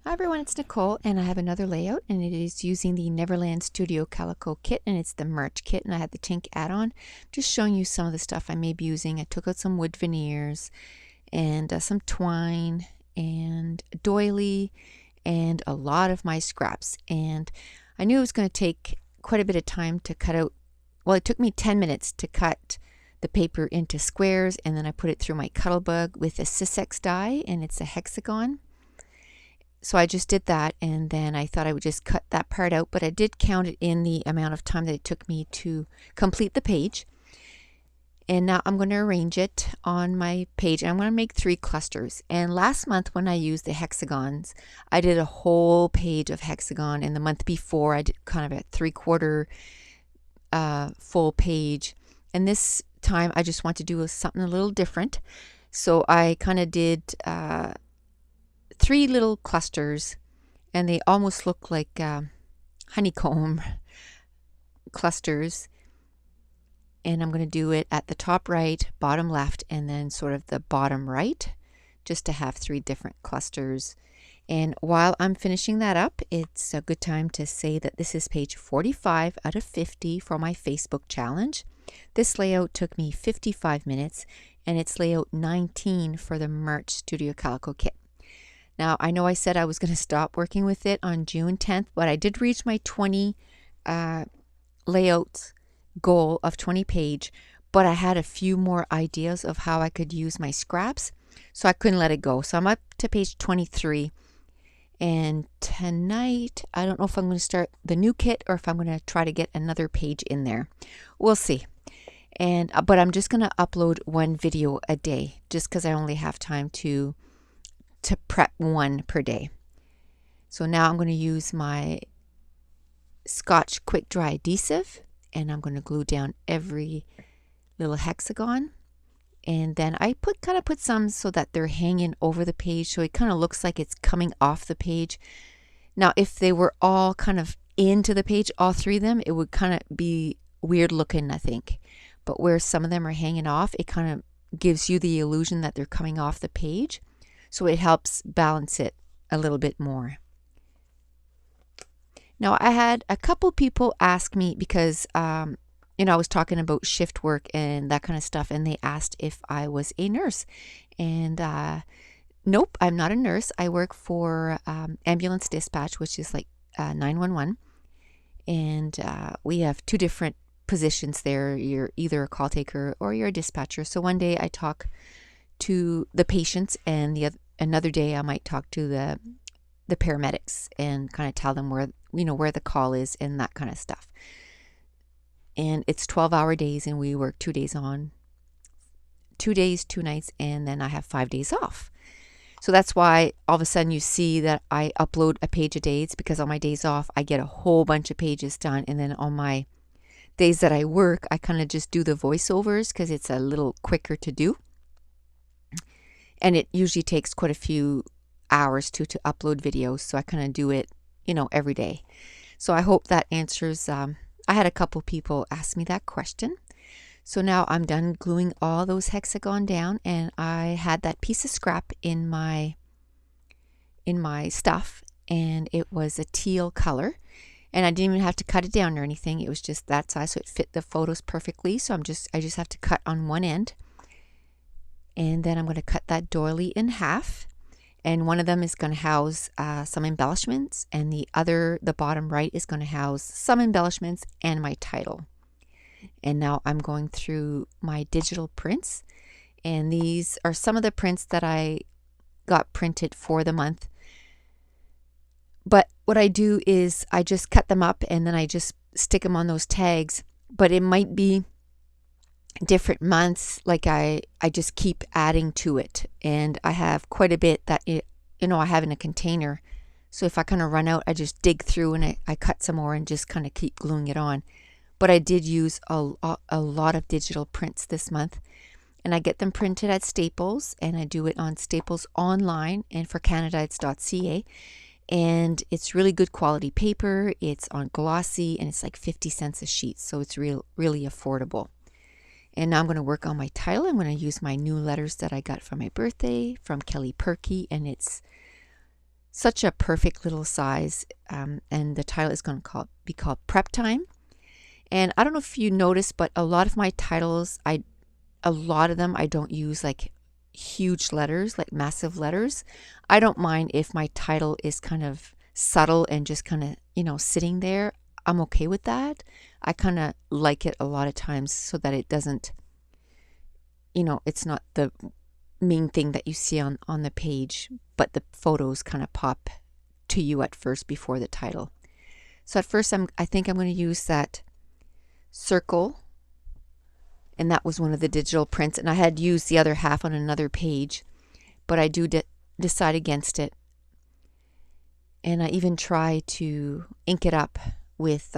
Hi everyone, it's Nicole and I have another layout and it is using the Neverland Studio Calico kit and it's the merch kit and I had the Tink add-on. Just showing you some of the stuff I may be using. I took out some wood veneers and some twine and doily and a lot of my scraps, and I knew it was going to take quite a bit of time to cut out. Well, it took me 10 minutes to cut the paper into squares, and then I put it through my Cuttlebug with a Sysex die and it's a hexagon. So I just did that, and then I thought I would just cut that part out, but I did count it in the amount of time that it took me to complete the page. And now I'm going to arrange it on my page, and I'm going to make 3 clusters. And last month when I used the hexagons, I did a whole page of hexagon, and the month before I did kind of a 3/4 full page. And this time I just want to do something a little different. So I kind of did 3 little clusters, and they almost look like honeycomb clusters. And I'm going to do it at the top right, bottom left, and then sort of the bottom right, just to have 3 different clusters. And while I'm finishing that up, it's a good time to say that this is page 45 out of 50 for my Facebook challenge. This layout took me 55 minutes, and it's layout 19 for the Merch Studio Calico kit. Now, I know I said I was going to stop working with it on June 10th, but I did reach my 20 layouts goal of 20 page, but I had a few more ideas of how I could use my scraps, so I couldn't let it go. So I'm up to page 23, and tonight, I don't know if I'm going to start the new kit or if I'm going to try to get another page in there. We'll see. And but I'm just going to upload 1 video a day, just because I only have time to prep 1 per day. So now I'm going to use my Scotch Quick Dry adhesive, and I'm going to glue down every little hexagon, and then I kind of put some so that they're hanging over the page, so it kind of looks like it's coming off the page. Now if they were all kind of into the page, all 3 of them, it would kind of be weird looking, I think. But where some of them are hanging off, it kind of gives you the illusion that they're coming off the page. So it helps balance it a little bit more. Now, I had a couple people ask me because, I was talking about shift work and that kind of stuff, and they asked if I was a nurse. And nope, I'm not a nurse. I work for ambulance dispatch, which is like 911. And we have 2 different positions there. You're either a call taker or you're a dispatcher. So one day I talk to the patients, and another day I might talk to the paramedics and kind of tell them where the call is and that kind of stuff. And it's 12-hour days, and we work 2 days on, 2 days, 2 nights, and then I have 5 days off. So that's why all of a sudden you see that I upload a page a day. It's because on my days off I get a whole bunch of pages done, and then on my days that I work I kind of just do the voiceovers because it's a little quicker to do. And it usually takes quite a few hours to upload videos, so I kind of do it, every day. So I hope that answers. I had a couple people ask me that question. So now I'm done gluing all those hexagon down, and I had that piece of scrap in my stuff, and it was a teal color, and I didn't even have to cut it down or anything. It was just that size, so it fit the photos perfectly. So I just have to cut on one end. And then I'm going to cut that doily in half, and one of them is going to house some embellishments, and the bottom right is going to house some embellishments and my title. And now I'm going through my digital prints, and these are some of the prints that I got printed for the month. But what I do is I just cut them up and then I just stick them on those tags, but it might be different months, like I just keep adding to it, and I have quite a bit that I have in a container. So if I kind of run out, I just dig through and I cut some more and just kind of keep gluing it on. But I did use a lot of digital prints this month, and I get them printed at Staples, and I do it on Staples online, and for Canada it's .ca, and it's really good quality paper. It's on glossy, and it's like 50 cents a sheet, so it's really affordable. And now I'm going to work on my title. I'm going to use my new letters that I got for my birthday from Kelly Perky, and it's such a perfect little size, and the title is going to be called Prep Time. And I don't know if you noticed, but a lot of my titles, a lot of them I don't use like huge letters, like massive letters. I don't mind if my title is kind of subtle and just kind of, sitting there. I'm okay with that. I kind of like it a lot of times so that it doesn't, it's not the main thing that you see on the page, but the photos kind of pop to you at first before the title. So at first I think I'm going to use that circle, and that was one of the digital prints, and I had used the other half on another page, but I do decide against it. And I even try to ink it up with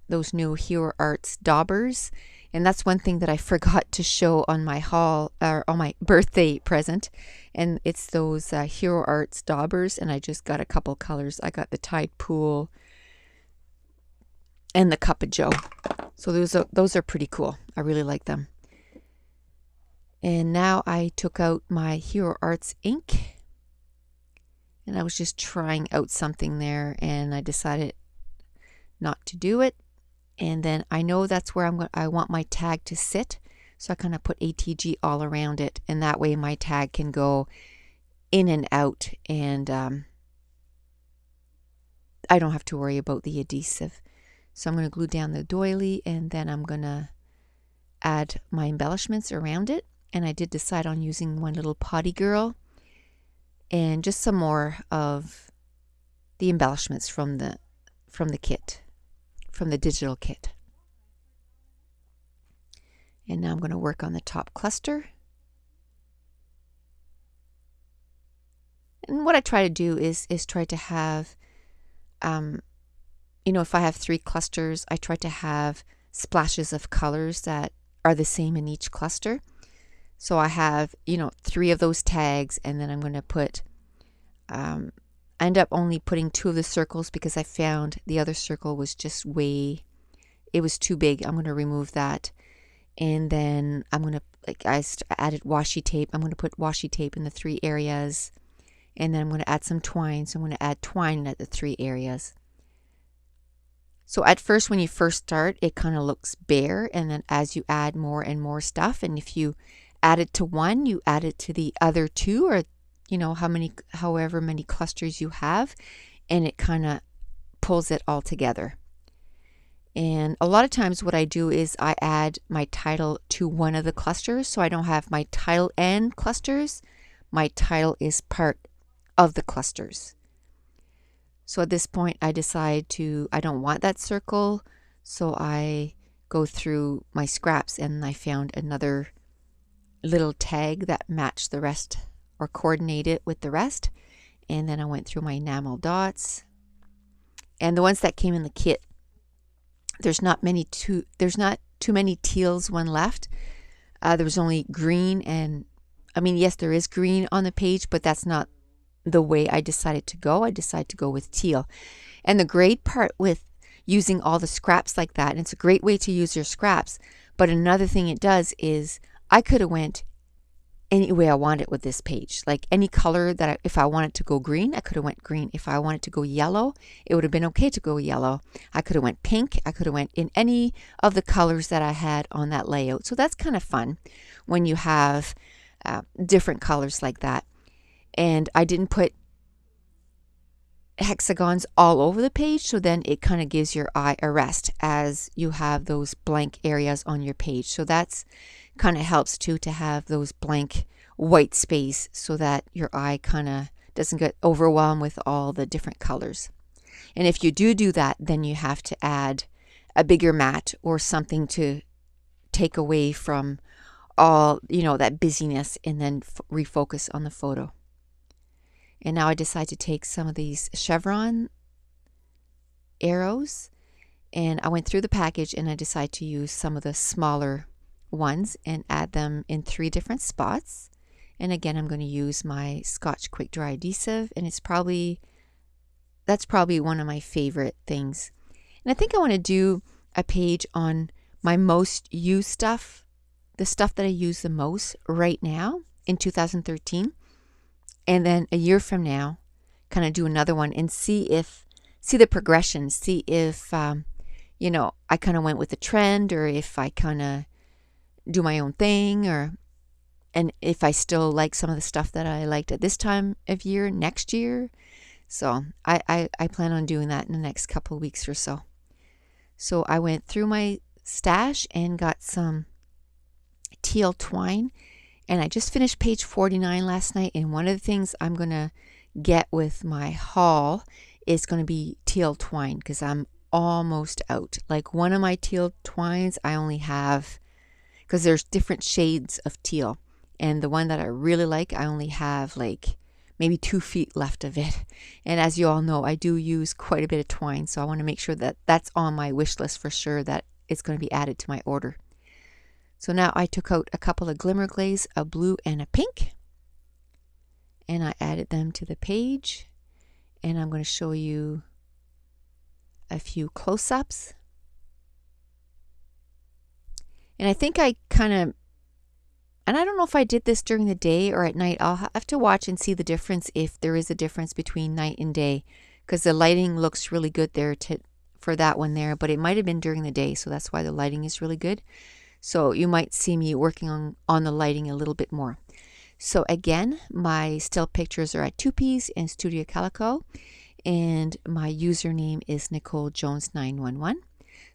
those new Hero Arts daubers, and that's one thing that I forgot to show on my on my birthday present, and it's those Hero Arts daubers, and I just got a couple colors. I got the Tide Pool and the Cup of Joe. So those are pretty cool. I really like them. And now I took out my Hero Arts ink, and I was just trying out something there, and I decided not to do it. And then I know that's where I want my tag to sit, so I kind of put ATG all around it, and that way my tag can go in and out, and I don't have to worry about the adhesive. So I'm going to glue down the doily, and then I'm going to add my embellishments around it. And I did decide on using one little potty girl and just some more of the embellishments from the kit, from the digital kit. And now I'm going to work on the top cluster. And what I try to do is try to have, if I have 3 clusters, I try to have splashes of colors that are the same in each cluster. So I have, 3 of those tags, and then I'm going to put, I end up only putting 2 of the circles because I found the other circle was just it was too big. I'm going to remove that. And then I'm going to, I added washi tape. I'm going to put washi tape in the 3 areas. And then I'm going to add some twine. So I'm going to add twine at the 3 areas. So at first, when you first start, it kind of looks bare. And then as you add more and more stuff, and if you add it to one, you add it to the other 2, or however many clusters you have, and it kind of pulls it all together. And a lot of times what I do is I add my title to one of the clusters, so I don't have my title and clusters. My title is part of the clusters. So at this point I decide I don't want that circle, so I go through my scraps and I found another little tag that matched the rest or coordinated with the rest. And then I went through my enamel dots, and the ones that came in the kit, there's not too many teals one left. There was only green, and yes, there is green on the page, but that's not the way I decided to go. I decided to go with teal. And the great part with using all the scraps like that, and it's a great way to use your scraps, but another thing it does is I could have went any way I wanted with this page. Like any color that if I wanted to go green, I could have went green. If I wanted to go yellow, it would have been okay to go yellow. I could have went pink. I could have went in any of the colors that I had on that layout. So that's kind of fun when you have different colors like that. And I didn't put hexagons all over the page, so then it kind of gives your eye a rest as you have those blank areas on your page. So that's kind of helps too, to have those blank white space so that your eye kind of doesn't get overwhelmed with all the different colors. And if you do that, then you have to add a bigger mat or something to take away from all, that busyness, and then refocus on the photo. And now I decide to take some of these chevron arrows, and I went through the package and I decided to use some of the smaller ones and add them in 3 different spots. And again, I'm going to use my Scotch Quick Dry adhesive, and that's probably one of my favorite things. And I think I want to do a page on my most used stuff, the stuff that I use the most right now in 2013. And then a year from now, kind of do another one and see the progression, see if, I kind of went with the trend, or if I kind of do my own thing, and if I still like some of the stuff that I liked at this time of year next year. So I plan on doing that in the next couple of weeks or so. So I went through my stash and got some teal twine, and I just finished page 49 last night, and one of the things I'm going to get with my haul is going to be teal twine, because I'm almost out. Like, one of my teal twines I only have, because there's different shades of teal, and the one that I really like, I only have like maybe 2 feet left of it. And as you all know, I do use quite a bit of twine, so I want to make sure that that's on my wish list for sure, that it's going to be added to my order. So now I took out a couple of glimmer glaze, a blue and a pink, and I added them to the page, and I'm going to show you a few close-ups. And I think I kind of, and I don't know if I did this during the day or at night. I'll have to watch and see the difference, if there is a difference between night and day, because the lighting looks really good there for that one there, but it might have been during the day, so that's why the lighting is really good. So you might see me working on the lighting a little bit more. So again, my still pictures are at 2Ps in Studio Calico, and my username is Nicole Jones 911.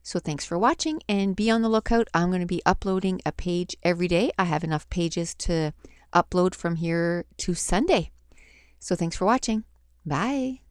So thanks for watching, and be on the lookout. I'm going to be uploading a page every day. I have enough pages to upload from here to Sunday. So thanks for watching. Bye.